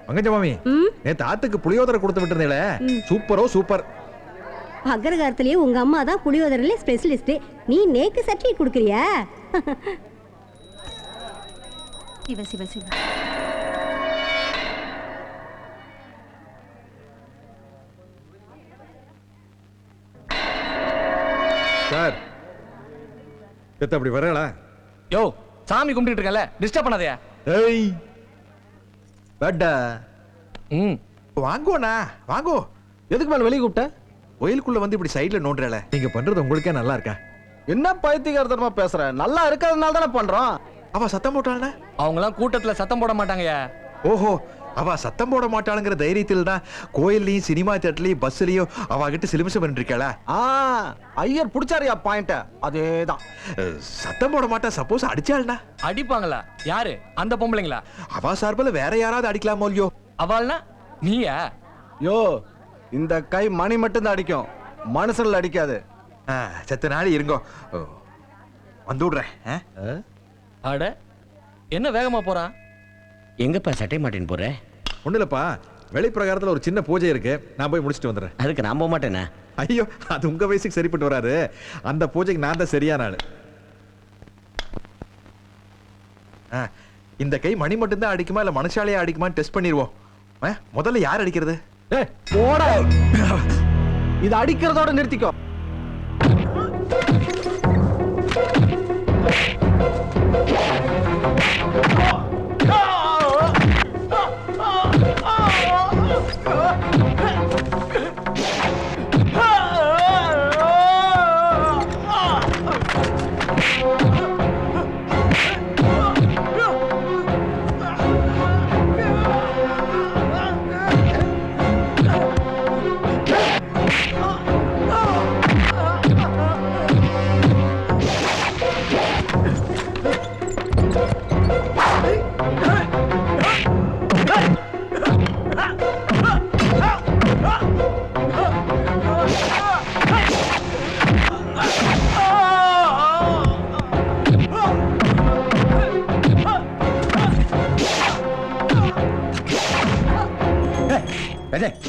பங்கஜ மாமி, நேத்து ஆத்துக்கு புளியோதரை கொடுத்து விட்டுருந்தீங்களே, சூப்பரோ சூப்பர். அக்ரகாரத்திலேயே உங்க அம்மா தான் புளியோதரையில ஸ்பெஷலிஸ்ட். நீ நேக்கு சர்டிஃபிகேட் கொடுக்குறியா? சிவ சிவ சிவ. சார், அப்படி வரல. யோ, சாமி கும்பிட்டு இருக்கல, டிஸ்டர்ப் பண்ணாதயா. ஏய் பட்டா. வாங்கோண்ணா வாங்கோ. எதுக்கு மேல வெளியே கூப்பிட்ட? கோயிலுக்குள்ள வந்து இப்படி சைடுல நோண்டுறல. நீங்க பண்றது உங்களுக்கே நல்லா இருக்கா? என்ன பைத்தியக்காரத்தனமா பேசுற? நல்லா இருக்கிறதுனால தானே பண்றோம். அவ சத்தம் போட்டாளா? அவங்க எல்லாம் கூட்டத்துல சத்தம் போட மாட்டாங்கயா. ஓஹோ, அவ சத்தம் போட மாட்டாளுங்கிற தைரியத்தில் தான் கோயில்லையும் சினிமா தியேட்டர்லயும் பஸ்லயும் அவகிட்ட சிலிமிசம் பண்ணிருக்கா. ஐயர் புடிச்சாரியா பாயிண்ட். அதேதான். சத்தம் போட மாட்டா. சப்போஸ் அடிச்சாள்னா? அடிப்பாங்களா? யாரு? அந்த பொம்பளைங்களா? அவ சார்பில் வேற யாராவது அடிக்கலாமோ இல்லையோ? அவள்னா நீயா? யோ, இந்த கை மணி மட்டும் தான் அடிக்கும், மனுஷன்ல அடிக்காது. செத்த நாள் இருங்கோ, வந்து விடுறேன். அட, என்ன வேகமா போறான்? எங்கப்பா சட்டை மாட்டேன்னு போற? ஒண்ணு இல்லப்பா, வெளிப்பிரகாரத்துல ஒரு சின்ன பூஜை இருக்கு, நான் போய் முடிச்சுட்டு வந்துடுறேன். அதுக்கு நான் போக மாட்டேனா? ஐயோ, அது உங்க வயசுக்கு சரிப்பட்டு வராது. அந்த பூஜைக்கு நான் தான் சரியான ஆளு. இந்த கை மணி மட்டும் தான் அடிக்குமா இல்ல மனுஷாலையா அடிக்குமான்னு டெஸ்ட் பண்ணிடுவோம். முதல்ல யார் அடிக்கிறது? இது அடிக்கிறதோட நிறுத்திக்கோ.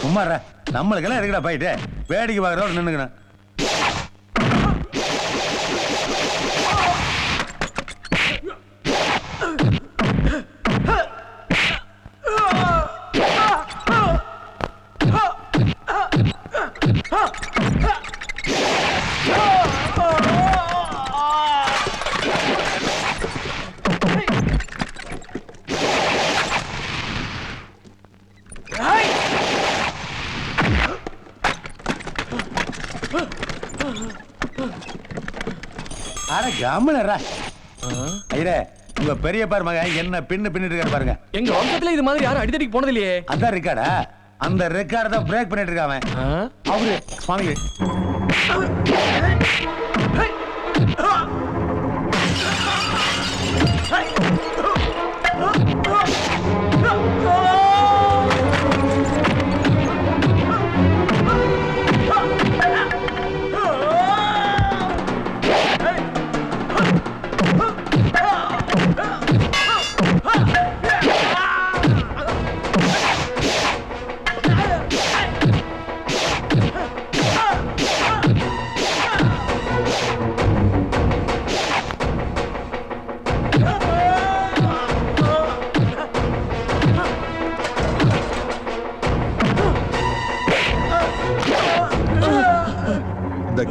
உமாற நம்மளுக்கெல்லாம் இருக்குடா போயிட்டு வேடிக்கை பார்க்கறோட நின்னுக்கணும். உங்க பெரிய பாரு மகன் என்ன பின்னிட்டு இருக்காரு பாருங்க. எங்க வம்சத்துல இது மாதிரி யாரும் அடிதடிக்கு போனது இல்லையே. அதான் ரெக்கார்டா? அந்த ரெக்கார்ட தான் பிரேக் பண்ணிட்டு இருக்கான் அவரு. சுவாமி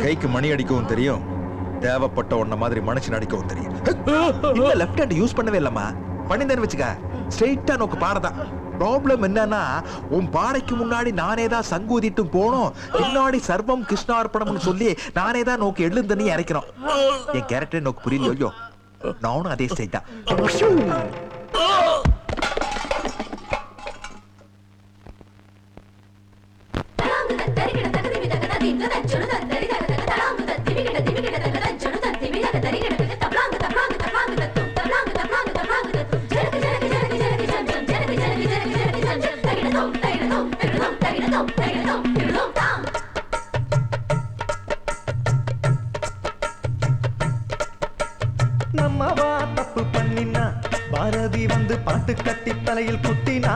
கைக்கு மணி அடிக்கவும் தெரியும், தேவைப்பட்ட ஒன்ன மாதிரி மனுஷன் அடிக்கவும் தெரியும். இந்த லெஃப்ட் ஹேண்ட் யூஸ் பண்ணவே இல்லம்மா. பண்ணிந்தேன்னு வச்சுக்க, ஸ்ட்ரெயிட்டா நோக்கு பாடதான். ப்ராப்ளம் என்னன்னா, உன் பாடைக்கு முன்னாடி நானே தான் சங்கூதிட்டும் போனோம், பின்னாடி சர்வம் கிருஷ்ணார்ப்பணம்னு சொல்லி நானே தான் நோக்கு எழுந்தனி இறக்கிறோம். என் கேரக்டர் நோக்கு புரியலையோ? நானும் அதே ஸ்ட்ரெயிட்டா. நம்மவா தப்பு பண்ணினா பாரதி கட்டி தலையில் குத்தினா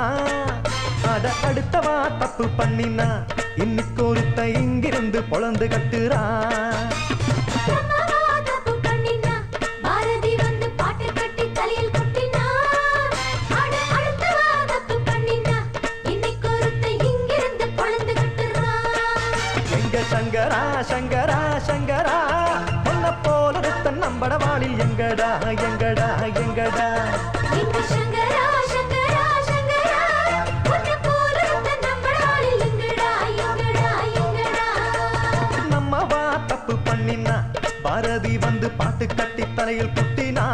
அட அடுத்தவா தப்பு பண்ணினா இன்னைக்கு ஒருத்த இங்கிருந்து பொழந்து கட்டுறா சங்கரா சங்கரா சங்கரா உன்ன போல ஒருத்தன் நம்பட வாழில் எங்கடா எங்கடா எங்கடா சங்கரா சங்கரா சங்கரா உன்ன போல ஒருத்தன் நம்பட வாழில் எங்கடா எங்கடா எங்கடா நம்மவா தப்பு பண்ணினா பாரதி வந்து பாட்டு கட்டி தலையில் குத்தினா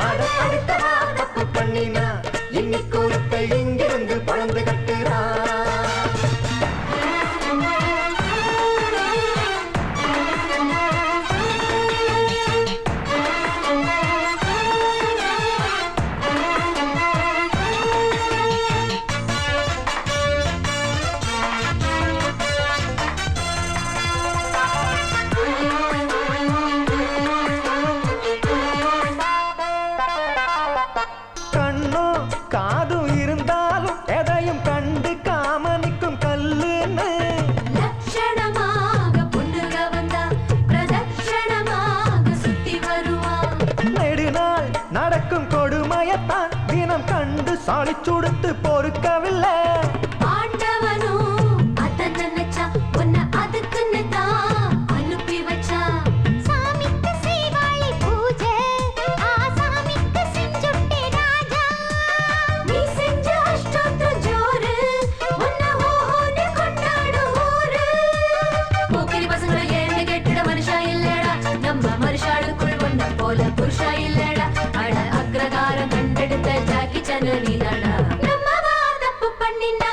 அட அடுத்தவா தப்பு பண்ணினா இன்னைக்கு ஒருத்த இங்கிருந்து பழந்து கட்டுறா தினம் கண்டு சாலி சுடுத்து பொறுக்கவில்லை ஆண்டவனும் அத நினைச்சா உன்னை அதுக்குன்னு தான் அனுப்பி வச்சா சாமிக்கு செய்வாளி பூஜை ஆசாமிக்கு செஞ்சுட்டே ராஜா நீ செஞ்ச அஷ்டோத்திர ஜோரு உன்னை ஓஹோன்னு கொண்டாடு ஊரு போக்கிரி பசங்களை ஏன்னு கேட்டுட மனுஷா இல்லடா நம்ம மனுஷாளுக்குள் ஒன்ன போல புருஷா இல்லடா அட அக்ரகாரம் கண்டெடுத்த ஜாக்கி சனனிதாடா நம்மவா தப்பு பண்ணினா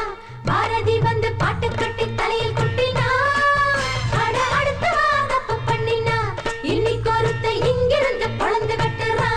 பாரதி வந்து பாட்டு கட்டி தலையில் குட்டினா அட அடுத்தவா தப்பு பண்ணினா இன்னைக்கு ஒருத்த இங்கிருந்து பொழந்து கட்டுறா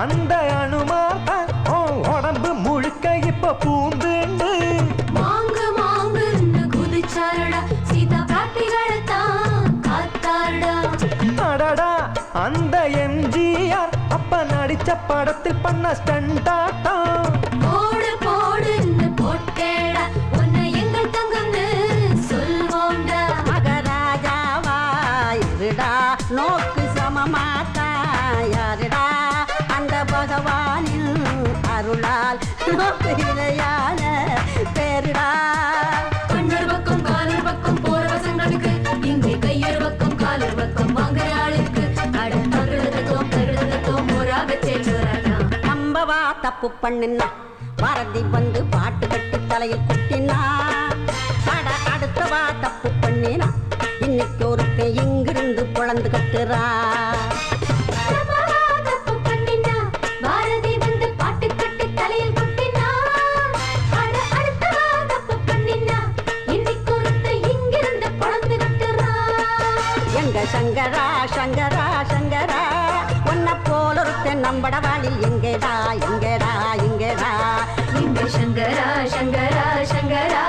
அந்த அனுமார் உடம்பு முழுக்க இப்ப பூந்துண்டு மாங்கு மாங்குன்னு குதிச்சாரடா சீதா பிராட்டிகளை தான் காத்தாரடா அடடா அந்த எம்ஜிஆர் அப்ப நடிச்ச படத்தில் பண்ண ஸ்டண்டாட்டம் போடு போடுன்னு போட்டேடா உன்னை எங்கள் தங்கம்னு சொல்வோம்டா மகராஜாவா இருடா நோக்கு சமமாத்தா யாருடா அந்த பகவானின் அருளால் நோக்கு இணையான பேருடா கண்ணொரு பக்கம் காலொரு பக்கம் போற பசங்களுக்கு இங்கே கையொரு பக்கம் காலொரு பக்கம் வாங்குற ஆளுக்கு தகடுதத்தோம் போராக சேர்ந்துறானா நம்பவா தப்பு பண்ணினா பாரதி வந்து பாட்டு கட்டி தலையில் குட்டினா அட அடுத்தவா தப்பு பண்ணினா இன்னைக்கு ஒருத்தன் இங்கிருந்து பொழந்து கட்டுறா தப்பு பண்ணினா பாரதி வந்து பாட்டு கட்டி தலையில் குட்டினா அட அடுத்தவா தப்பு பண்ணினா இன்னைக்கு ஒருத்த இங்கிருந்து பொழந்து கட்டுறா எங்க சங்கரா சங்கரா சங்கரா உன்னை போல ஒருத்தன் நம்பட வாழில் எங்கேடா எங்கேடா எங்கேடா இங்க சங்கரா சங்கரா சங்கரா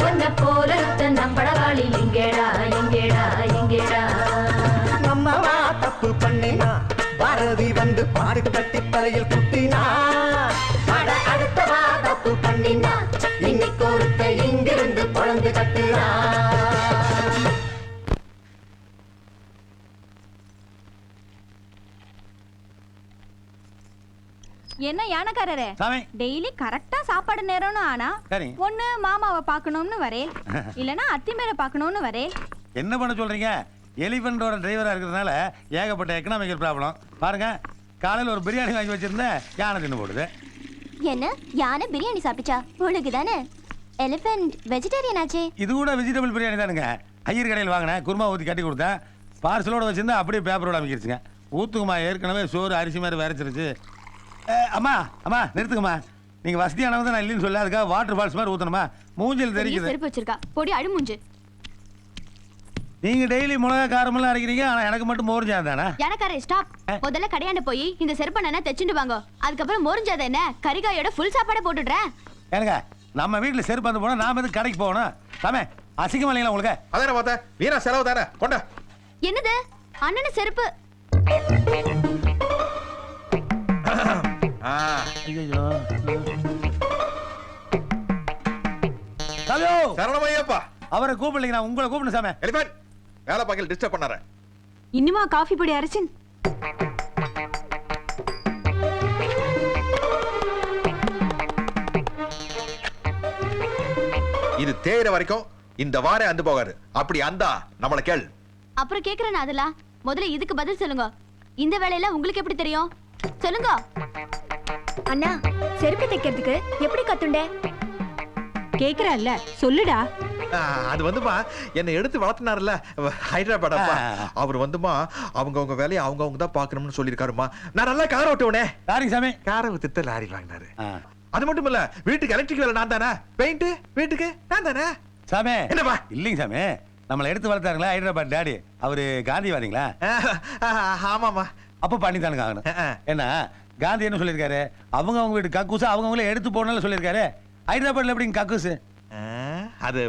உன்னை போல ஒருத்த நம்பட வாழில் எங்கேடா எங்கேடா எங்கேடா நம்மவா தப்பு பண்ணினா பாரதி வந்து பாட்டு கட்டி தலையில் குத்தினா அட அடுத்தவா தப்பு பண்ணினா இன்னைக்கு ஒருத்த இங்கிருந்து பொழந்து கட்டுறா என்ன யானைக்காரரே சாமி டெய்லி கரெக்டா சாப்பாடு நேரம்னு ஆனா சரி ஒண்ணு மாமாவை பார்க்கணும்னு வரேன் இல்லனா அத்திமேரை பார்க்கணும்னு வரேன் என்ன பண்ண சொல்றீங்க எலிபெண்டோட டிரைவரா இருக்கிறதுனால ஏகப்பட்ட எக்கனாமிக்கல் ப்ராப்ளம் பாருங்க காலையில் ஒரு பிரியாணி வாங்கி வச்சிருந்தேன் யானை தின்னு போடுது என்ன யானை பிரியாணி சாப்பிட்டா உங்களுக்கு தானே எலிஃபென்ட் வெஜிடேரியன் ஆச்சே இது கூட வெஜிடபிள் பிரியாணி தானுங்க ஐயர் கடையில் வாங்கினேன் குருமா ஊற்றி கட்டி கொடுத்தேன் பார்சலோட வச்சிருந்தா அப்படியே பேப்பரோட அமைக்கிருச்சுங்க ஊத்துக்குமா ஏற்கனவே சோறு அரிசி மாதிரி விரைச்சிருச்சு அம்மா அம்மா நிறுத்துக்குமா நீங்க வசதியானவங்க தான் நான் இல்லைன்னு சொல்ல அதுக்காக வாட்டர் ஃபால்ஸ் மாதிரி ஊத்தணுமா? மூஞ்சில் தெரிக்குது. செருப்பு வச்சிருக்கா பொடி அடி மூஞ்சு. நீங்க டெய்லி மிளகா காரமெல்லாம் அரைக்கிறீங்க, ஆனா எனக்கு மட்டும் மோர்ஜா தானே? எனக்காரே ஸ்டாப். முதல்ல கடையாண்ட போய் இந்த செருப்பை நான் தைச்சுட்டு வாங்க. அதுக்கப்புறம் மோரிஞ்சாத என்ன கறிகாயோட ஃபுல் சாப்பாடை போட்டுடுறேன். ஏனுங்க நம்ம வீட்டுல செருப்பு வந்து போனா நாம எதுக்கு கடைக்கு போகணும்? சாமே அசிங்கம் இல்லைங்களா உங்களுக்கு? அதானே பார்த்தேன், வீணா செலவு தானே, கொண்டா. என்னது அண்ணன செருப்பு? ஐயோ ஹலோ சரணமையப்பா. அவரை கூப்பிடலைங்க, நான் உங்களை கூப்பிடணும் சாமே. எலிபன் வேலை பார்க்கல, டிஸ்டர்ப் பண்ணார. இன்னுமா காஃபி பொடி அரைச்சின்? இது தேயிற வரைக்கும் இந்த வாரே அந்து போகாது. அப்படி அந்தா நம்மள கேள். அப்புறம் கேக்குறேன் அதெல்லாம். முதல்ல இதுக்கு பதில் சொல்லுங்க. இந்த வேலையில உங்களுக்கு எப்படி தெரியும்? சொல்லுங்க. அண்ணா செருப்பு தைக்கிறதுக்கு எப்படி கத்துண்டே? கேக்குறல்ல சொல்லுடா. அது வந்துமா என்னை எடுத்து வளர்த்தினார்ல ஹைதராபாத் அப்பா. அவர் வந்துமா அவங்க வேலையை அவங்க தான் பாக்கணும்னு சொல்லியிருக்காருமா. நான் நல்லா காரை ஓட்டுவனே. யாரிங்க சாமி? காரை வித்துட்டு லாரி வாங்கினாரு. அது மட்டும் இல்ல, வீட்டுக்கு எலக்ட்ரிக் வேலை நான் தானே, பெயிண்ட் வீட்டுக்கு நான் தானே. சாமே என்னப்பா? இல்லைங்க சாமி, நம்மளை எடுத்து வளர்த்தாருங்களா ஹைதராபாத் டாடி, அவரு காந்திவாதிங்களா? ஆமாமா. அப்ப பண்ணி தானுங்க ஆகணும். ஏன்னா காந்தி என்ன சொல்லியிருக்காரு? அவங்க வீட்டு கக்கூசு அவங்களே எடுத்து போனாலும் சொல்லியிருக்காரு. ஹைதராபாத்ல எப்படிங்க கக்கூசு? அது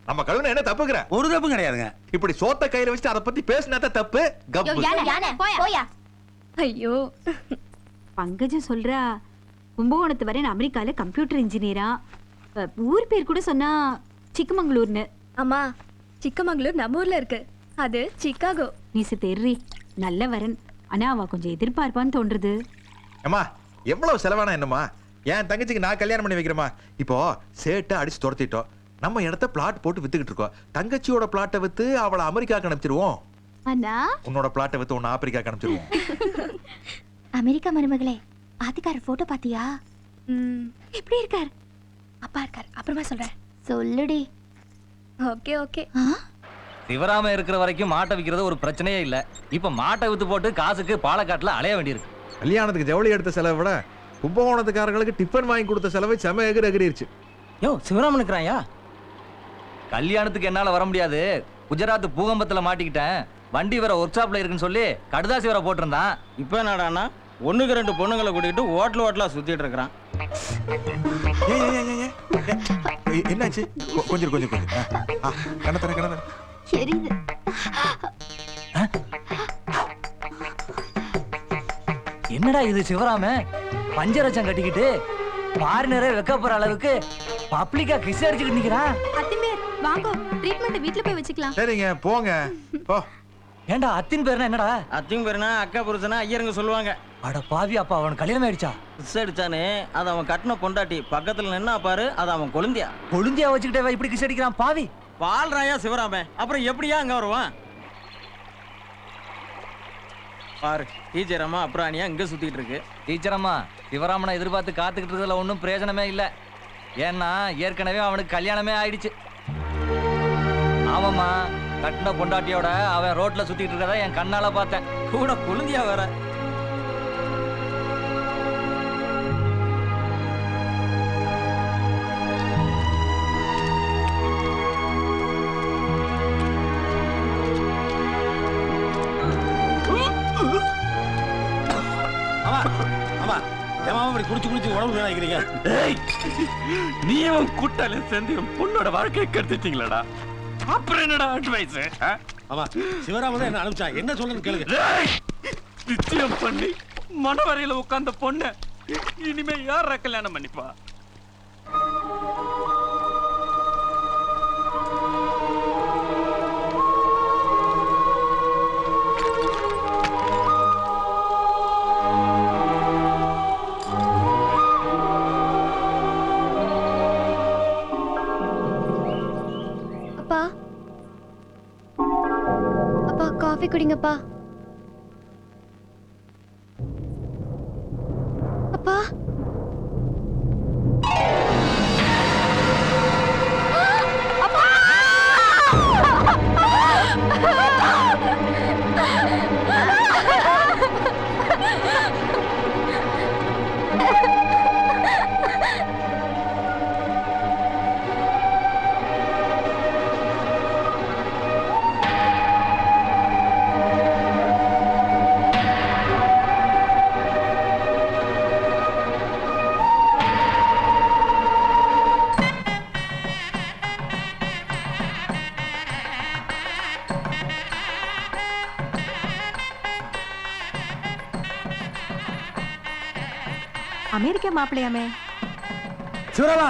நம்ம கழுவுன என்ன தப்புங்கிற? ஒரு தப்பும் கிடையாதுங்க. இப்படி சோத்த கையில வச்சுட்டு அதை பத்தி பேசினா தப்பு. போயா. ஐயோ பங்கஜம் சொல்றா கும்பகோணத்து வரை அமெரிக்கால கம்ப்யூட்டர் இன்ஜினியரா. ஊர் பேர் கூட சொன்னா சிக்கமங்களூர்னு. அம்மா சிக்கமங்களூர் நம்ம ஊர்ல இருக்கு, அது சிக்காகோ. நீசு தெர்றி நல்ல வரன். ஆனா அவ கொஞ்சம் எதிர்பார்ப்பான்னு தோன்றுது. அம்மா எவ்வளவு செலவானா என்னம்மா? என் தங்கச்சிக்கு நான் கல்யாணம் பண்ணி வைக்கிறேமா. இப்போ சேட்டை அடிச்சு துரத்திட்டோம், நம்ம இடத்த பிளாட் போட்டு வித்துக்கிட்டு இருக்கோம். தங்கச்சியோட பிளாட்டை வித்து அவளை அமெரிக்காக்கு அனுப்பிச்சிருவோம். அண்ணா உன்னோட பிளாட்டை வித்து உன்னை ஆப்பிரிக்காக்கு அனுப்பிச்சிருவோம். அமெரிக்கா மருமகளே, ஆதிக்கார போட்டோ பாத்தியா? எப்படி இருக்கார்? அப்பா இருக்கார், அப்புறமா சொல்றேன். சொல்லுடி. Okay okay. சிவராம இருக்கிற வரைக்கும் மாட்டை விற்கிறது ஒரு பிரச்சனையே இல்ல. இப்ப மாட்டை வித்து போட்டு காசுக்கு பாலக்காட்டுல அலைய வேண்டியிருக்கு. கல்யாணத்துக்கு ஜவுளி எடுத்த செலவை விட கும்பகோணத்துக்காரங்களுக்கு டிஃபன் வாங்கி கொடுத்த செலவை செம எகிரிருச்சு. யோ சிவராமன் இருக்கிறாயா? கல்யாணத்துக்கு என்னால வர முடியாது, குஜராத் பூகம்பத்துல மாட்டிக்கிட்டேன். வண்டி வேற ஒர்க் ஷாப்ல இருக்குன்னு சொல்லி கடுதாசி வேற போட்டிருந்தான். இப்போ என்னடான்னா 1-2 பொண்ணுங்களை கூட்டிட்டு ஓட்டலா சுத்திட்டு இருக்கிறான். என்னாச்சு? கொஞ்சம் கண்ணத்தர என்னடா இது சிவராம பஞ்சரச்சம் கட்டிக்கிட்டு பாரினரே வைக்க போற அளவுக்கு பப்ளிக்கா கிஸ் அடிச்சுக்கிட்டு நிக்கிறான். அத்திமேர் வாங்கோ, ட்ரீட்மெண்ட் வீட்ல போய் வச்சுக்கலாம். சரிங்க போங்க. போ. ஏண்டா அத்தின் பேர்னா என்னடா? அத்தையும் பேருனா அக்கா புருஷனா ஐயருங்க சொல்லுவாங்க. அட பாவி, அப்பா அவன் கல்யாணம் ஆயிடுச்சா? கிஸ் அடிச்சானே அது அவன் கட்டின பொண்டாட்டி, பக்கத்துல நின்னா பாரு அது அவன் கொழுந்தியா. கொழுந்தியா வச்சுக்கிட்டே இப்படி கிஸ் அடிக்கிறான் பாவி. பால்ராயா சிவராம, அப்புறம் எப்படியா அங்க வருவான்? பாரு டீச்சர் அம்மா அப்புறானியா இங்க சுத்திட்டு இருக்கு. டீச்சர் அம்மா சிவராமனை எதிர்பார்த்து காத்துக்கிட்டு இருக்கிறதுல ஒன்றும் பிரயோஜனமே இல்லை. ஏன்னா ஏற்கனவே அவனுக்கு கல்யாணமே ஆயிடுச்சு. ஆமாம்மா, கட்டின பொண்டாட்டியோட அவன் ரோட்ல சுத்திட்டு இருக்கறத என் கண்ணால பார்த்தேன். கூட கொழுந்தியா வேற. குடிச்சு உடம்பு நினைக்கிறீங்க? நீயும் கூட்டாலும் சேர்ந்து பொண்ணோட வாழ்க்கையை கெடுத்துட்டீங்களடா. அப்புறம் என்னடா அட்வைஸ்? ஆமா சிவராம தான் என்ன அனுப்பிச்சா, என்ன சொல்லுன்னு கேளுங்க. நிச்சயம் பண்ணி மனவரையில உட்கார்ந்த பொண்ணு இனிமே யார கல்யாணம் பண்ணிப்பா? காஃபி குடிங்கப்பா. அப்பா அமெரிக்கா மாப்பிள்ளையாமே. சிவராமா.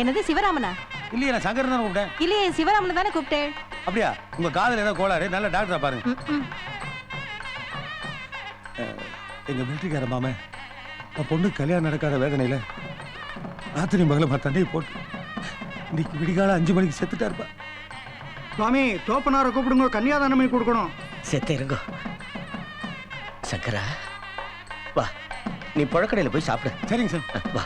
என்னது சிவராமனா? இல்லையே, நான் சங்கர் தான் கூப்பிட்டேன். இல்லையே, சிவராமனை தானே கூப்பிட்டேன். அப்படியா? உங்க காதுல ஏதோ கோளாறு, நல்ல டாக்டரா பாருங்க. எங்க மிலிட்டரிக்கார மாமே என் பொண்ணு கல்யாணம் நடக்காத வேதனையில ராத்திரி மகள தண்டையை போட்டு இன்னைக்கு விடிகால 5 மணிக்கு செத்துட்டா இருப்பா. சுவாமி, தோப்பனாரை கூப்பிடுங்க, கன்னியாதானம் பண்ணி கொடுக்கணும். செத்த இருங்கோ. சங்கரா, வா, நீ பழக்கடையில போய் சாப்பிடு. சரிங்க சார். வா.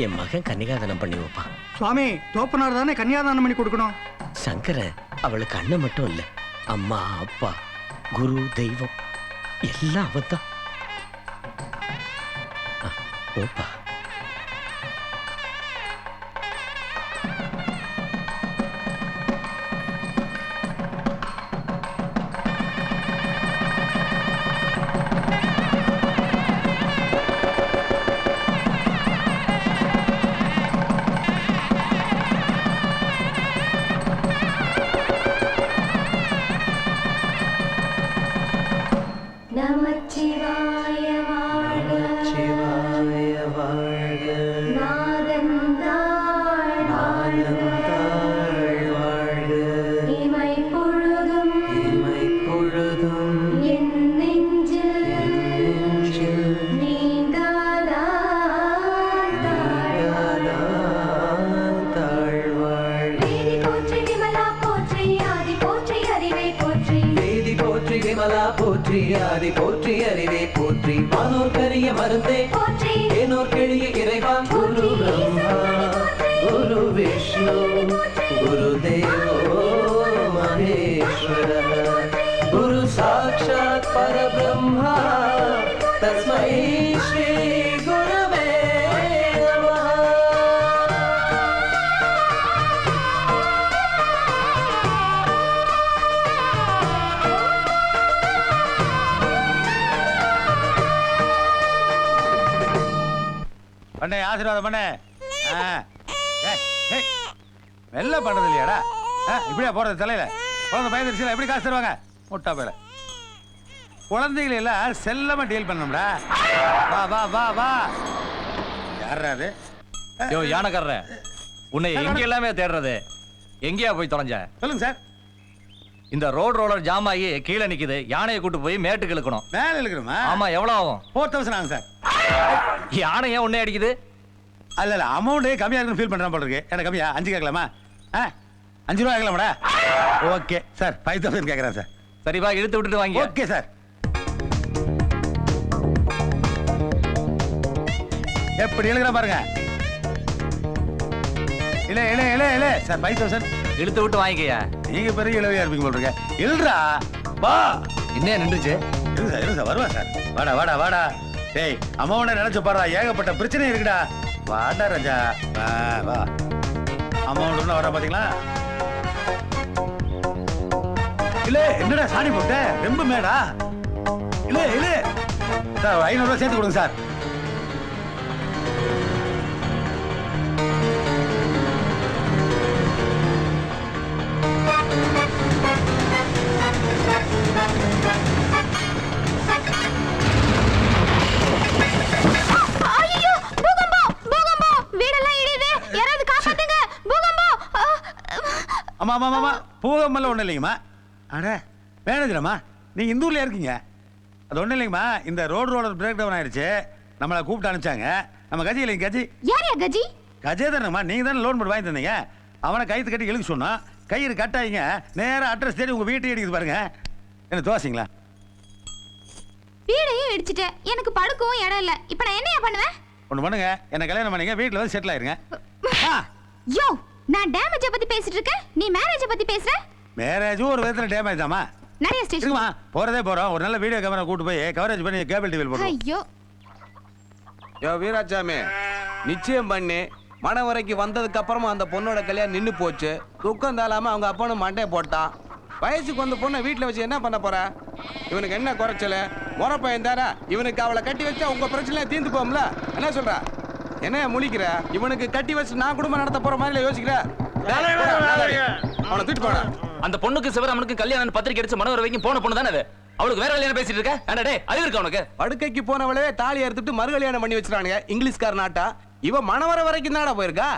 என் மகன் கன்னிகாதானம் பண்ணி வைப்பான். சுவாமி, தோப்பனார் தானே கன்னியாதானம் பண்ணி கொடுக்கணும். சங்கர அவளுக்கு அண்ணன் மட்டும் இல்ல, அம்மா, அப்பா, குரு, தெய்வம் எல்லாம் அவன் தான். ஓப்பா. நமச்சிவாய வாழ்க, நமச்சிவாய வாழ்க, நாதந்தாள் வாழ்க, இமை பொழுதும் என் நெஞ்சில் நீங்காதான் தாழ்வாழ்க. வேதி போற்றி விமலா போற்றி, ஆதி போற்றி அறிவை போற்றி, வேதி போற்றி விமலா போற்றி, ஆதி போற்றி அறிவே போற்றி, வானோர் கரிய மருந்தே போற்றி, ஏனோர் கெளிய இறைவா, குரு பிரம்மா குரு விஷ்ணு குரு தேவோ மகேஸ்வர, குரு சாட்சாத் பரபிரம்மா தஸ்மை ஸ்ரீ குருவே நமः. பண்ணே, ஆசீர்வாதம் பண்ணே. வெள்ள பண்ணது இல்லையாடா? இப்படியா போறது தலையில? குழந்தை பயந்துருச்சுல, எப்படி காசு தருவாங்க? முட்டா பேர குழந்தைகளை எல்லாம் செல்லமா டீல் பண்ணணும்டா. வா வா வா வா. யாரா அது? யோ யானைக்காரர, உன்னை எங்க எல்லாமே தேடுறது, எங்கேயா போய் தொலைஞ்ச? சொல்லுங்க சார். இந்த ரோட் ரோலர் ஜாம் ஆகி கீழே நிக்குது, யானையை கூட்டு போய் மேட்டுக்கு இழுக்கணும். மேல இழுக்கணுமா? ஆமா. எவ்வளவு ஆகும்? 4000 ஆகும் சார். யானை ஏன் உன்னை அடிக்குது? அல்ல அமௌண்ட் கம்மியா இருக்குன்னு ஃபீல் பண்றான் போல இருக்கு. எனக்கு கம்மியா 5 கேட்கலாமா? 5 ரூபா கேட்கலாமாடா? ஓகே சார், 5000 கேட்கறேன் சார். சரிவா, இழுத்து விட்டுட்டு வாங்க. Okay sir. எப்படி எழுதுற பாருங்க. இல்ல இல்ல இல்ல இல்ல சார், 5000 இழுத்து விட்டு வாங்கிக்கயா. நீங்க பெரிய இளவையா இருப்பீங்க போல இருக்க. எழுதுறா வா. என்ன நின்றுச்சு? இரு சார், வருவா சார். வாடா வாடா வாடா. டேய், அம்மாவனை நினைச்சு பாடுறா, ஏகப்பட்ட பிரச்சனை இருக்குடா. வாடா ராஜா, வா வா. அம்மாவோட வர பாத்தீங்களா? இல்ல என்னடா சாணி போட்ட, ரொம்ப மேடா. இல்ல இல்ல சார், 500 ரூபாய் சேர்த்து கொடுங்க சார். ஆமா ஆமா ஆமா, பூகம்பெல்லாம் ஒன்றும் இல்லைங்கம்மா. அட மேனேஜரம்மா, நீங்கள் இந்த ஊர்ல இருக்கீங்க? அது ஒன்றும் இல்லைங்கம்மா, இந்த ரோலர் பிரேக் டவுன் ஆயிடுச்சு, நம்மளை கூப்பிட்டு அனுப்பிச்சாங்க. நம்ம கஜி இல்லைங்க, கஜி. யாரையா கஜி? கஜே தானேம்மா, நீங்கள் தானே லோன் போட்டு வாங்கி தந்தீங்க. அவனை கைத்து கட்டி இழுக்க சொன்னோம், கயிறு கட்டாயிங்க, நேராக அட்ரஸ் தேடி உங்கள் வீட்டையும் அடிக்குது பாருங்க. என்ன தோசிங்களா? வீடையும் இடிச்சிட்டேன், எனக்கு படுக்கவும் இடம் இல்லை. இப்போ நான் என்னையா பண்ணுவேன்? ஒன்று பண்ணுங்க, என்ன கல்யாணம் பண்ணீங்க, வீட்டில் வந்து செட்டில் ஆயிருங்க. யோ, நான் டேமேஜை பத்தி பேசிட்டு இருக்கேன், நீ மேரேஜை பத்தி பேசுற. மேரேஜும் ஒரு விதத்தில் டேமேஜ் தாமா. நிறைய ஸ்டேஷன் போறதே போறோம், ஒரு நல்ல வீடியோ கேமரா கூட்டு போய் கவரேஜ் பண்ணி கேபிள் டிவியில் போடுவோம். ஐயோ யோ வீராசாமி, நிச்சயம் பண்ணி மன வரைக்கும் வந்ததுக்கு அப்புறமா அந்த பொண்ணோட கல்யாணம் நின்று போச்சு. துக்கம் தாளாம அவங்க அப்பனும் மண்டையை போட்டான். வயசுக்கு வந்த பொண்ணை வீட்டில் வச்சு என்ன பண்ண போற? இவனுக்கு என்ன குறைச்சல? முறை பையன் தானே, இவனுக்கு அவளை கட்டி வச்சா உங்க பிரச்சனை தீர்ந்து போகும்ல. என்ன சொல்ற? என்ன முழிக்கிற? இவனுக்கு கட்டி வச்சு நான் குடும்பம் நடத்த போற மாதிரி யோசிக்கிற? அவனை தூக்கிட்டு போன. அந்த பொண்ணுக்கு சிவராமனுக்கு கல்யாணம் பத்திரிக்கை அடிச்சு மனவர வைக்கும் போன பொண்ணு தானே அது. அவளுக்கு வேற கல்யாணம் பேசிட்டு இருக்க? ஏன்டா டேய், அறிவு இருக்கா உனக்கு? படுக்கைக்கு போனவளே தாலி அறுத்துட்டு மறு கல்யாணம் பண்ணி வச்சிருக்கானுங்க இங்கிலீஷ்கார நாட்டா. இவ மணவர வரைக்கும் தானடா போயிருக்கா.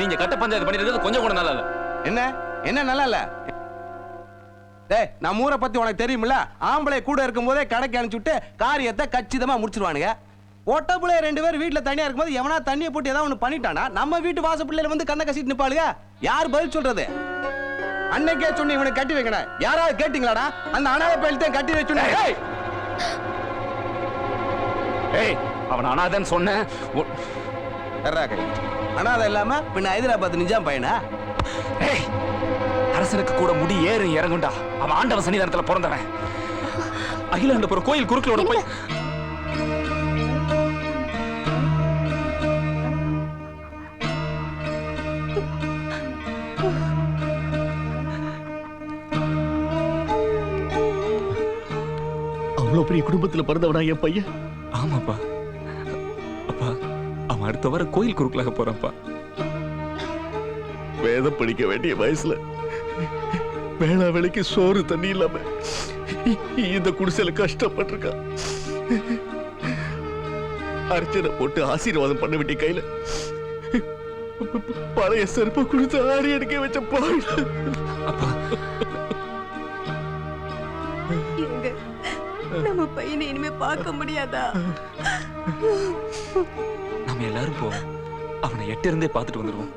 நீங்க கட்ட பஞ்சாயத்து பண்ணிருக்கிறது கொஞ்சம் கூட நல்லா இல்ல. என்ன என்ன நல்லா இல்ல? டேய், நம்ம ஊரை பத்தி உனக்கு தெரியுமில்ல? ஆம்பளை கூட இருக்கும் போதே கடைக்கு அனுப்பிச்சுட்டு காரியத்தை கச்சிதமா முடிச்சிருவானுங்க. ஒட்ட பிள்ளை 2 பேர் வீட்டுல தனியா இருக்கும்போது எவனா தண்ணியை போட்டு ஏதாவது ஒண்ணு பண்ணிட்டானா நம்ம வீட்டு வாச பிள்ளைல வந்து கண்ணை கசிட்டு நிப்பாளுங்க. யார் பதில் சொல்றது? அன்னைக்கே சொன்ன இவனை கட்டி வைக்கணும். யாராவது கேட்டீங்களாடா? அந்த அனாதை பையல்தான் கட்டி வச்சுனே. ஏய், அவன் அனாதைன்னு சொன்னேன். அனாதை இல்லாம பின்ன ஹைதராபாத் நிஜாம் பையனா? ஏய், அரசனுக்கு கூட முடி ஏறு இறங்குண்டா. அவன் ஆண்டவன் சன்னிதானத்துல பிறந்தவன். அகிலாண்டபுரம் கோயில் குறுக்களோட போய் அவ்வளவு பெரிய குடும்பத்துல பிறந்தவனா என் பையன்? ஆமாப்பா. அப்பா, அவன் அடுத்த வாரம் கோயில் குறுக்கலாக போறான்ப்பா. வேதம் படிக்க வேண்டிய வயசுல வேளா வேலைக்கு சோறு தண்ணி இல்லாம இந்த குடிசையில கஷ்டப்பட்டிருக்கா. அர்ச்சனை போட்டு ஆசீர்வாதம் பண்ண வேண்டிய கையில பழைய செருப்ப கொடுத்து ஆடி எடுக்க வச்ச பாரு. அப்பா, நம்ம பையனை இனிமே பார்க்க முடியாதா? நம்ம எல்லாரும் போவோம். அவனை 8 இருந்தே பார்த்துட்டு வந்துடுவோம்.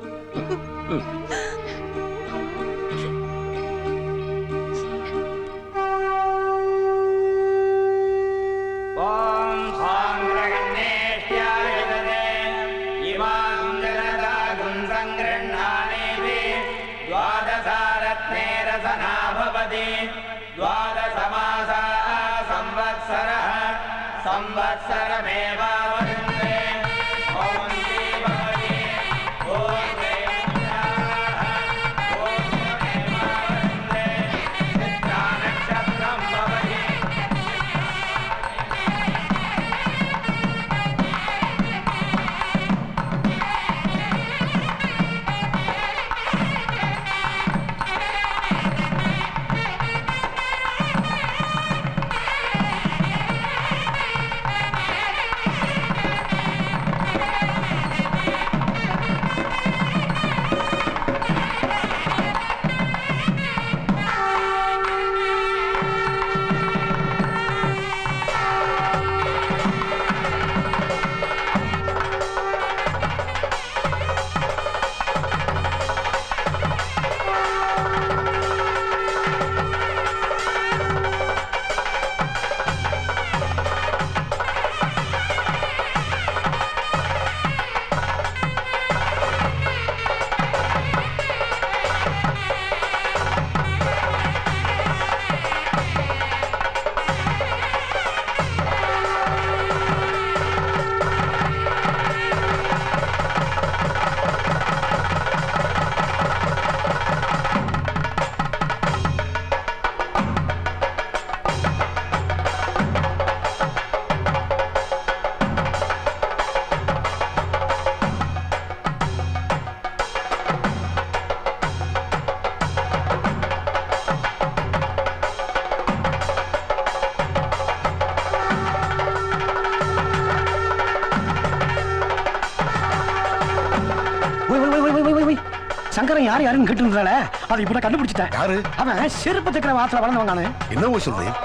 சங்கரன் யார் யாருன்னு கேட்டு இருந்தால அதை இப்ப கண்டுபிடிச்சிட்டேன். யாரு அவன்? செருப்பு தைக்கிற வாசல வளர்ந்தவங்க. என்ன சொல்றேன்?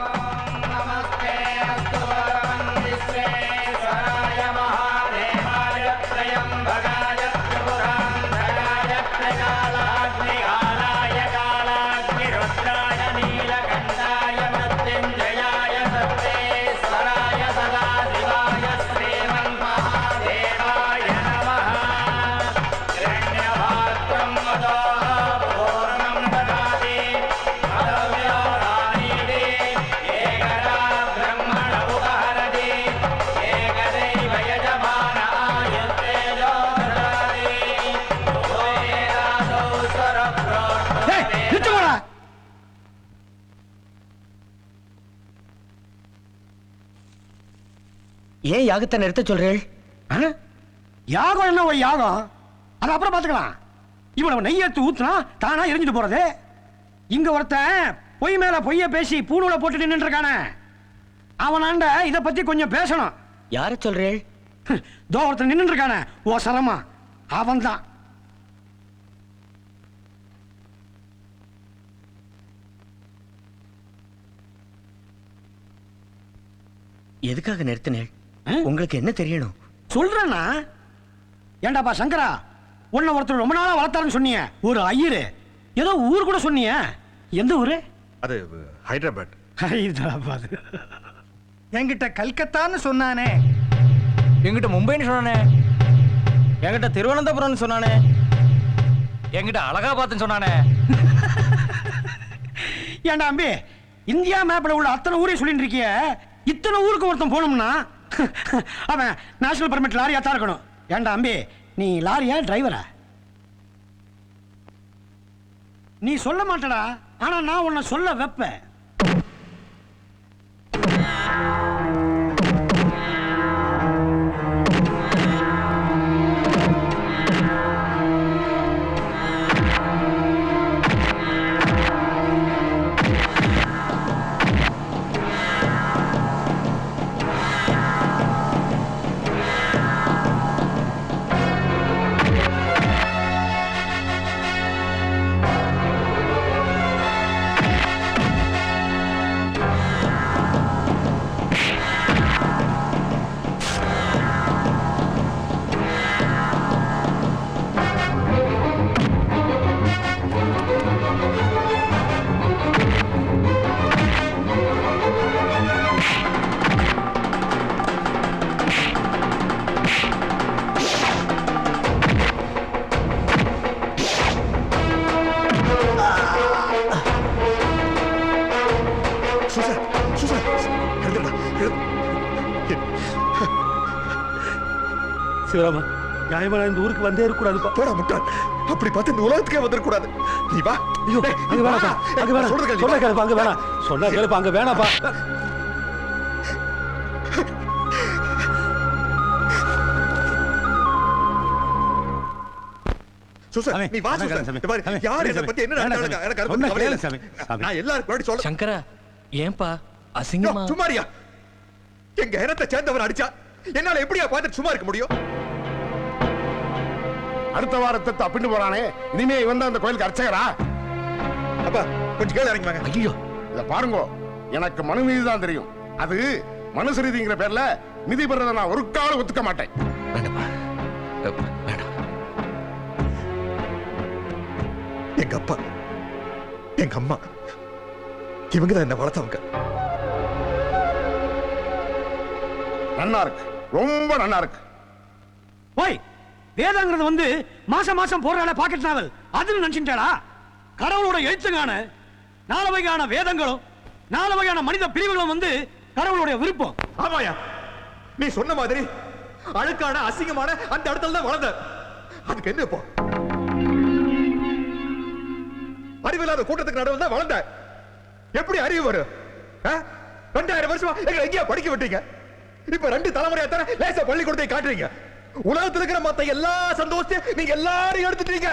ஏன் யாகத்தை நிறுத்த சொல்றேன்? யாகம் என்ன ஒரு யாகம்? அது அப்புறம் பாத்துக்கலாம். இவன் நெய் எடுத்து ஊத்துனா தானா எரிஞ்சிட்டு போறது. இங்க ஒருத்தன் பொய் மேல பொய்ய பேசி பூணூல போட்டு நின்று இருக்கானே, அவனாண்ட இத பத்தி கொஞ்சம் பேசணும். யார சொல்றேன்? தோ ஒருத்தன் நின்று இருக்கானே, ஓ சரமா, அவன்தான். எதுக்காக நிறுத்தினேன்? உங்களுக்கு என்ன தெரியணும்? சொல்றேன்னா, ஏண்டாப்பா சங்கரா, உன்னை ஒருத்தர் ரொம்ப நாளா வளர்த்தாருன்னு சொன்னீங்க, ஒரு ஐயரு, ஏதோ ஊர் கூட சொன்னீங்க, எந்த ஊரு? அது ஹைதராபாத். ஹைதராபாத். என்கிட்ட கல்கத்தான்னு சொன்னானே. என்கிட்ட மும்பைன்னு சொன்னானே. என்கிட்ட திருவனந்தபுரம்னு சொன்னானே. என்கிட்ட அலகாபாத்னு சொன்னானே. ஏண்டா அம்பி, இந்தியா மேப்ல உள்ள அத்தனை ஊரையும் சொல்லிட்டு இருக்கிய, இத்தனை ஊருக்கு ஒருத்தன் போகணும்னா அவன் நேஷனல் பர்மிட் லாரியா தான் இருக்கணும். ஏண்டா அம்பி, நீ லாரியா டிரைவரா? நீ சொல்ல மாட்டடா, ஆனா நான் உன்னை சொல்ல வைப்பேன். சிவராமா, நியாயமா இந்த ஊருக்கு வந்தே இருக்கக்கூடாதுப்பா. போடா முட்டாள், அப்படி பார்த்து இந்த உலகத்துக்கே வந்துடக்கூடாது. நீ வா. ஐயோ, அங்க வேணாப்பா, அங்க வேணாம். சொன்னா கேளுப்பா, அங்க வேணாம். சொன்னா கேளுப்பா, அங்க வேணாப்பா. நீ வா சுசன். யார் என்ன பத்தி என்ன நடந்தாங்க எனக்கு அதை பத்தி கவலை இல்ல. நான் எல்லாருக்கும் முன்னாடி சொல்ல. சங்கரா, ஏன்பா அசிங்கமா? சுமாரியா, எங்க இனத்தை சேர்ந்தவர் அடிச்சா என்னால எப்படியா பார்த்துட்டு சும்மா இருக்க முடியும்? அடுத்த வாரத்தை தப்பிட்டு போறானே, இனிமே இவன் தான் அந்த கோயிலுக்கு அர்ச்சகரா? அப்பா கொஞ்சம் கேள்வி இறங்கி வாங்க. ஐயோ, இத பாருங்க, எனக்கு மனு நீதி தான் தெரியும். அது மனுஷ ரீதிங்கிற பேர்ல நிதி பெறதை நான் ஒரு காலம் ஒத்துக்க மாட்டேன். எங்க அப்பா, எங்க அம்மா, இவங்க தான் என்ன வளர்த்தவங்க. நன்னா இருக்கு, ரொம்ப நன்னா இருக்கு. போய் வேதங்கிறது வந்து மாசம் மாசம் போடுறால பாக்கெட் நாவல், அதுன்னு நினைச்சுட்டாடா? கடவுளோட எழுத்துங்கான 4 வகையான வேதங்களும் 4 வகையான மனித பிரிவுகளும் வந்து கடவுளுடைய விருப்பம். ஆமாயா, நீ சொன்ன மாதிரி அழுக்கான அசிங்கமான அந்த இடத்துல தான் வளர்ந்த. அதுக்கு என்ன இப்போ? அறிவில்லாத கூட்டத்துக்கு நடுவில் தான் வளர்ந்த. எப்படி அறிவு வரும்? 2000 வருஷமா எங்களை எங்கேயா படிக்க விட்டீங்க? இப்ப 2 தலைமுறையா தானே லேசா பள்ளிக்கூடத்தை காட்டுறீங்க. உலகத்தில் இருக்கிற மத்த எல்லா சந்தோஷத்தையும் நீங்க எல்லாரும் எடுத்துட்டீங்க.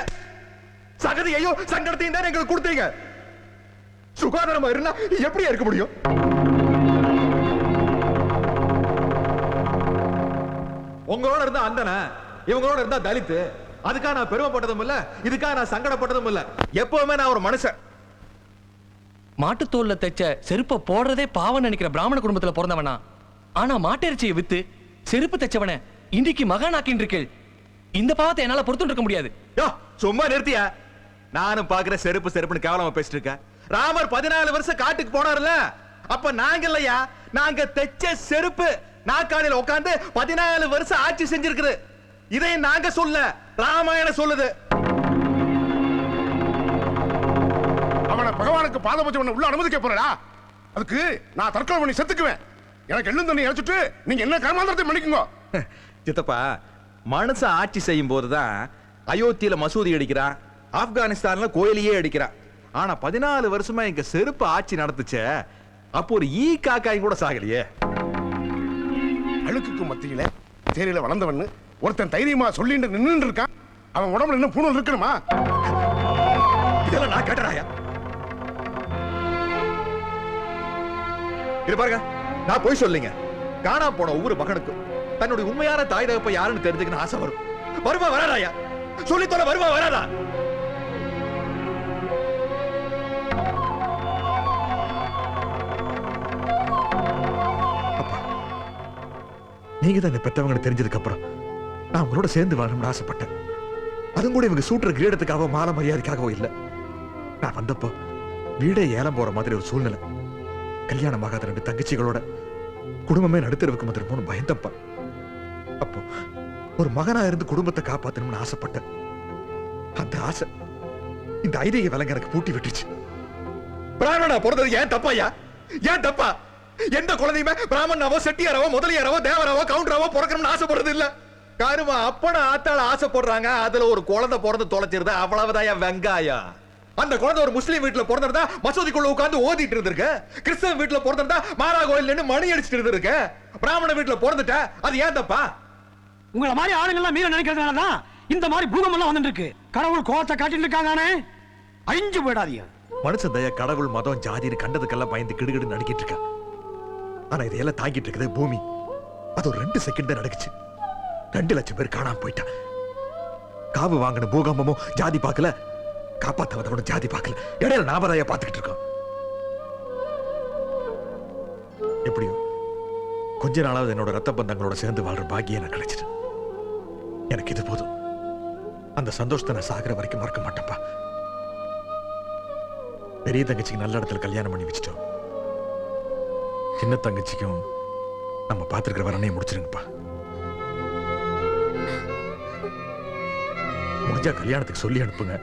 சகதியையும் சங்கடத்தையும் தான் எங்களுக்கு கொடுத்தீங்க. சுகாதாரமா இருந்தா எப்படி இருக்க முடியும்? உங்களோட இருந்தா அந்தன, இவங்களோட இருந்தா தலித்து. அதுக்காக நான் பெருமைப்பட்டதும் இல்ல, இதுக்காக நான் சங்கடப்பட்டதும் இல்ல. எப்பவுமே நான் ஒரு மனுஷன். மாட்டுத்தோல்ல தைச்ச செருப்பை போடுறதே பாவம் நினைக்கிற பிராமண குடும்பத்துல பிறந்தவனா, ஆனா மாட்டிறைச்சியை வித்து செருப்பு தைச்சவன இன்னைக்கு மகானாக்கின் இருக்கேள். இந்த பாவத்தை என்னால பொறுத்துட்டு இருக்க முடியாது. சும்மா நிறுத்தியா? நானும் பாக்குற செருப்பு செருப்புன்னு கேவலமா பேசிட்டு இருக்கேன். ராமர் 14 வருஷம் காட்டுக்கு போனார்ல, அப்ப நாங்க இல்லையா, நாங்க தைச்ச செருப்பு நாக்காளில உட்கார்ந்து 14 வருஷம் ஆட்சி செஞ்சிருக்குது. இதை நாங்க சொல்ல, ராமாயணம் சொல்லுது. அவனை பகவானுக்கு பாத பூஜை பண்ண உள்ள அனுமதிக்க போறடா? அதுக்கு நான் தற்கொலை பண்ணி செத்துக்குவேன். எனக்கு எள்ளும் தண்ணி இறைச்சிட்டு நீங்க என்ன கர்மாந்திரத்தை பண்ணிக்குங்க. சித்தப்பா, மனுஷன் ஆட்சி செய்யும் போதுதான் அயோத்தியில மசூதி அடிக்கிறான், ஆப்கானிஸ்தான்ல கோயிலையே அடிக்கிறான். ஆனா 14 வருஷமா எங்க செருப்பு ஆட்சி நடத்துச்சே, அப்போ ஒரு ஈ காக்காயும் கூட சாகலையே. அழுக்குக்கு மத்தியில தேரியில வளர்ந்தவன் ஒருத்தன் தைரியமா சொல்லிட்டு நின்று இருக்கான். அவன் உடம்புல என்ன பூணல் இருக்கணுமா? இதெல்லாம் நான் கேட்டறாயா? இது பாருங்க, நான் போய் சொல்லிங்க. காணாம போன ஒவ்வொரு மகனுக்கும் தன்னுடைய உண்மையான தாய் தகப்ப யாருன்னு தெரிஞ்சுக்கணும் ஆசை வரும். வருமா வராதாயா? சொல்லித்தோல வருமா வராதா? அப்பா, நீங்க தான் இந்த பெத்தவங்க தெரிஞ்சதுக்கு அப்புறம் நான் உங்களோட சேர்ந்து வாழணும்னு ஆசைப்பட்டேன். அதுவும் கூட இவங்க சூட்டுற கிரீடத்துக்காக மாலை மரியாதைக்காகவோ இல்லை. நான் வந்தப்போ வீடே ஏலம் போற மாதிரி ஒரு சூழ்நிலை. கல்யாணம் ஆகாத 2 தங்கச்சிகளோட குடும்பமே நடுத்தரவுக்கு வந்துருமோன்னு பயந்தப்பா. அப்போ ஒரு மகனா இருந்து குடும்பத்தை காப்பாத்தணும்னு ஆசைப்பட்டேன். அந்த ஆசை இந்த ஐதீக விலங்கு எனக்கு பூட்டி விட்டுச்சு. பிராமணா பிறந்தது ஏன் தப்பாயா? ஏன் தப்பா? எந்த குழந்தையுமே பிராமணாவோ செட்டியாராவோ முதலியாராவோ தேவராவோ கவுண்டராவோ பிறக்கணும்னு ஆசைப்படுறது இல்ல. காருமா அப்பன ஆத்தால ஆசைப்படுறாங்க. அதுல ஒரு குழந்தை பிறந்து தொலைச்சிருந்தா அவ்வளவுதான் வெங்காயம். அந்த குழந்தை ஒரு முஸ்லீம் வீட்டுல பிறந்திருந்தா மசூதிக்குள்ள உட்கார்ந்து ஓதிட்டு இருந்திருக்க. கிறிஸ்தவ வீட்டுல பிறந்திருந்தா மாரா கோயில் மணி அடிச்சுட்டு இருந்திருக்க. பிராமண வீட்டுல பிறந்துட்ட, அது ஏன் தப்பா? உங்களை மாதிரி ஆளுங்கெல்லாம் மீற நினைக்கிறதுனாலதான் இந்த மாதிரி பூகம் எல்லாம் வந்துட்டு இருக்கு. கடவுள் கோவத்தை காட்டிட்டு இருக்காங்க. அழிஞ்சு போயிடாதீங்க. மனுஷன் தய கடவுள் மதம் ஜாதின்னு கண்டதுக்கெல்லாம் பயந்து கிடுகிடு நடிக்கிட்டு இருக்கா. ஆனா இதையெல்லாம் தாங்கிட்டு இருக்குது பூமி. அது ஒரு 2 செகண்ட் தான் நடக்குச்சு. 2 லட்சம் பேர் காணாம போயிட்டா. காவு வாங்கின பூகம்பமும் ஜாதி பார்க்கல, காப்பாத்த வந்தவனும் ஜாதி பார்க்கல. இடையில நாமதாயா பார்த்துக்கிட்டு இருக்கோம். எப்படியோ கொஞ்ச நாளாவது என்னோட ரத்த பந்தங்களோட சேர்ந்து வாழ்ற பாக்கியம் எனக்கு கிடைச்சிட்டு. எனக்கு இது போதும். அந்த சந்தோஷத்தை நான் சாகிற வரைக்கும் மறக்க மாட்டேன்ப்பா. பெரிய தங்கச்சிக்கு நல்ல இடத்துல கல்யாணம் பண்ணி வச்சுட்டோம். சின்ன தங்கச்சிக்கும் நம்ம பார்த்துருக்கிற வரணையை முடிச்சிருங்கப்பா. முடிஞ்சா கல்யாணத்துக்கு சொல்லி அனுப்புங்க.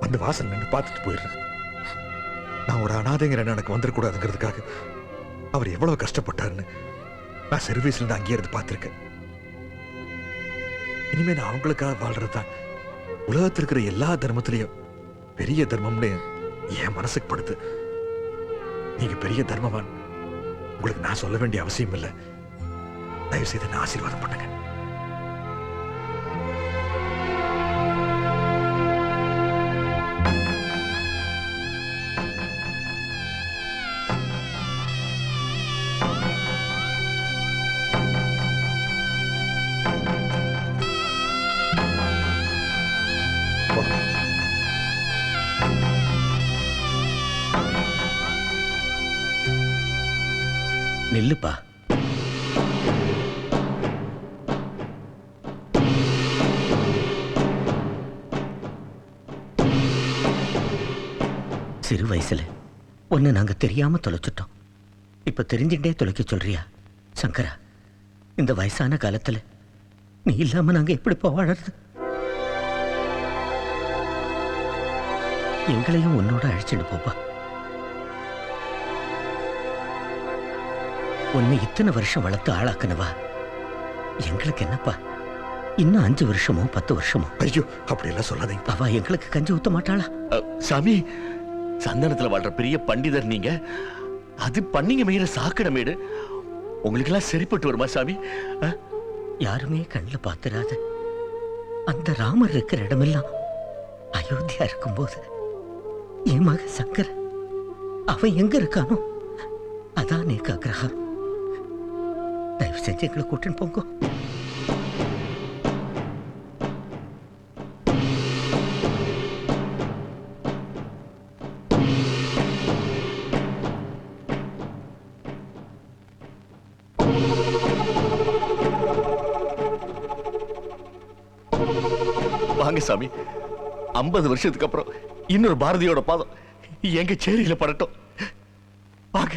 அந்த வாசல் நின்று பார்த்துட்டு போயிடுறேன். நான் ஒரு அனாதைங்கிற எனக்கு வந்துடக்கூடாதுங்கிறதுக்காக அவர் எவ்வளவு கஷ்டப்பட்டாருன்னு நான் சர்வீஸ்ல இருந்து அங்கேயே இருந்து பார்த்திருக்கேன். இனிமே நான் அவங்களுக்காக வாழ்றதுதான் உலகத்தில் இருக்கிற எல்லா தர்மத்திலையும் பெரிய தர்மம்னு என் மனசுக்கு படுது. நீங்க பெரிய தர்மவான். உங்களுக்கு நான் சொல்ல வேண்டிய அவசியம் இல்லை. தயவு செய்து நான் ஆசீர்வாதம் பண்ணுங்க. நில்லுப்பா. சிறு வயசுல ஒன்னு நாங்க தெரியாம தொலைச்சிட்டோம். இப்ப தெரிஞ்சுட்டே தொலைக்க சொல்றியா? சங்கரா, இந்த வயசான காலத்துல நீ இல்லாம நாங்க எப்படி வாழறது? எங்களையும் உன்னோட அழைச்சிட்டு போப்பா. உன்னை இத்தனை வருஷம் வளர்த்து ஆளாக்குனவா எங்களுக்கு என்னப்பா? இன்னும் 5 வருஷமோ 10 வருஷமோ? ஐயோ, அப்படி எல்லாம் சொல்லாதீங்க. அவ எங்களுக்கு கஞ்சி ஊத்த மாட்டாளா? சாமி, சந்தனத்துல வாழ்ற பெரிய பண்டிதர் நீங்க. அது பண்ணிங்க மீற சாக்கடை மேடு உங்களுக்கு எல்லாம் சரிப்பட்டு வருமா சாமி? யாருமே கண்ணில் பார்த்துடாத அந்த ராமர் இருக்கிற இடமெல்லாம் அயோத்தியா இருக்கும்போது என் மக சங்கர அவன் எங்க இருக்கானோ அதான் எனக்கு ஆக்ரஹம். தயவு செஞ்சு எங்களை கூட்டின்னு போங்க. வாங்க சாமி, 50 வருஷத்துக்கு அப்புறம் இன்னொரு பாரதியோட பாதம் எங்க சேரியில படட்டும். வாங்க.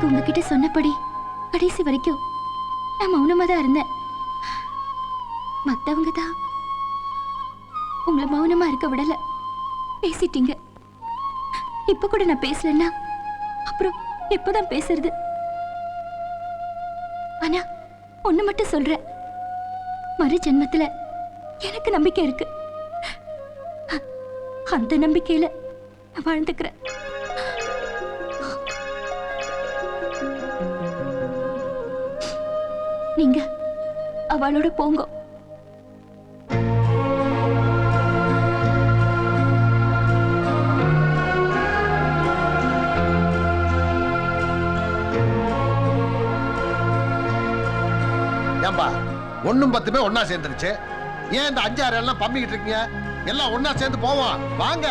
அன்னைக்கு உங்ககிட்ட சொன்னபடி கடைசி வரைக்கும் நான் மௌனமா தான் இருந்தேன். மத்தவங்க தான் உங்களை மௌனமா இருக்க விடல, பேசிட்டீங்க. இப்ப கூட நான் பேசலன்னா அப்புறம் எப்பதான் பேசுறது? ஆனா ஒண்ணு மட்டும் சொல்றேன், மறு ஜென்மத்துல எனக்கு நம்பிக்கை இருக்கு. அந்த நம்பிக்கையில நான் வாழ்ந்துக்கிறேன். நீங்க அவளோட போங்க. ஏம்பா 1 10 ஒன்னா சேர்ந்துருச்சு. ஏன் இந்த 5 6 எல்லாம் பம்பிக்கிட்டு இருக்கீங்க? எல்லாம் ஒன்னா சேர்ந்து போவோம் வாங்க.